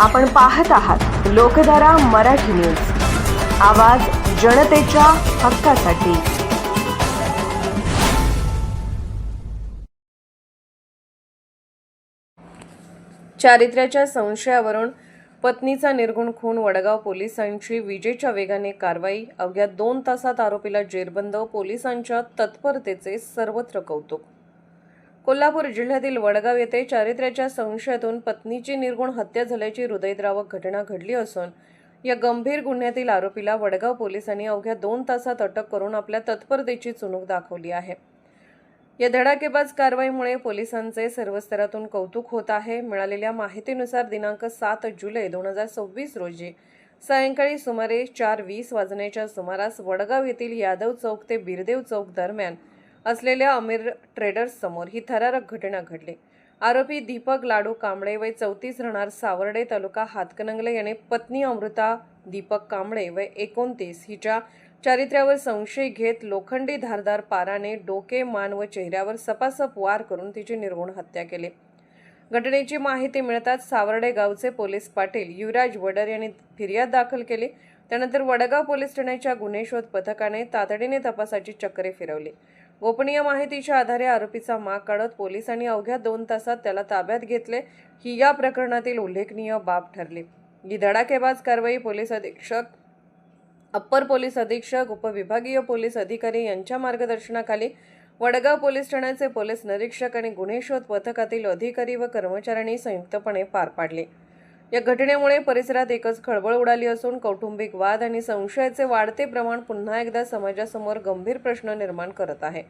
आपण पाहत आहात लोकधारा मराठी न्यूज, आवाज जनतेच्या हक्कासाठी। चारित्र्याच्या संशयावरून पत्नीचा निर्गुण खून, वडगाव पोलिसांची विजेच्या वेगाने कारवाई, अवघ्या 2 तासात आरोपीला जेरबंद, पोलिसांच्या तत्परतेचे सर्वत्र कौतुक। कोल्हापूर जिल्ह्यातील वडगाव येथे चारित्र्याच्या संशयातून पत्नीची निर्गुण हत्या झाल्याची हृदयद्रावक घटना घडली असून या गंभीर गुन्ह्यातील आरोपीला वडगाव पोलिसांनी अवघ्या 2 तासात अटक करून आपल्या तत्परतेची चुणूक दाखवली आहे। या धडाकेबाज कारवाईमुळे पोलिसांचे सर्व स्तरातून कौतुक होत आहे। मिळालेल्या माहितीनुसार दिनांक 7 जुलै 2026 रोजी सायंकाळी सुमारे 4:20 वाजण्याच्या सुमारास वडगाव येथील यादव चौक ते बिरदेव चौक दरम्यान असलेल्या अमीर ट्रेडर्स समोर ही थरारक घटना घडली। आरोपी दीपक लाडू कांबळे वय 34 राहणार सावर्डे तालुका हातकणंगले याने पत्नी अमृता दीपक कांबळे वय 29 हिच्या चारित्र्यावर संशय घेत लोखंडी धारदार पाराने डोके, मान व चेहऱ्यावर सपासप वार करून तिची निर्गुण हत्या केली। घटनेची माहिती मिळताच सावर्डे गावचे पोलीस पाटील युवराज वडर यांनी फिर्याद दाखल केली। त्यानंतर वडगाव पोलीस ठाण्याच्या गुन्हे शोध पथकाने तातडीने तपासाची चक्रे फिरवली। गोपनीय माहितीच्या आधारे आरोपीचा माग काढत पोलिसांनी अवघ्या 2 तासात त्याला ताब्यात घेतले। ही या प्रकरणातील उल्लेखनीय बाब ठरली। ही धडाकेबाज कारवाई पोलीस अधीक्षक, अप्पर पोलीस अधीक्षक, उपविभागीय पोलीस अधिकारी यांच्या मार्गदर्शनाखाली वडगाव पोलीस ठाण्याचे पोलीस निरीक्षक आणि गुन्हे शोध पथकातील अधिकारी व कर्मचाऱ्यांनी संयुक्तपणे पार पाडले। या घटनेमुळे परिसरात एकच खळबळ उडाली असून कौटुंबिक वाद आणि संशयाचे वाढते प्रमाण पुन्हा एकदा समाजासमोर गंभीर प्रश्न निर्माण करत आहे।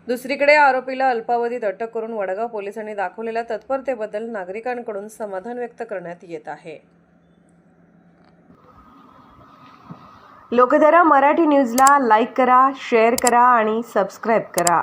दुसरीकडे आरोपीला अल्पावधीत अटक करून वडगाव पोलिसांनी दाखवलेल्या तत्परतेबद्दल नागरिकांकडून समाधान व्यक्त करण्यात येत आहे। लोकधारा मराठी न्यूजला लाईक करा, शेअर करा आणि सबस्क्राईब करा।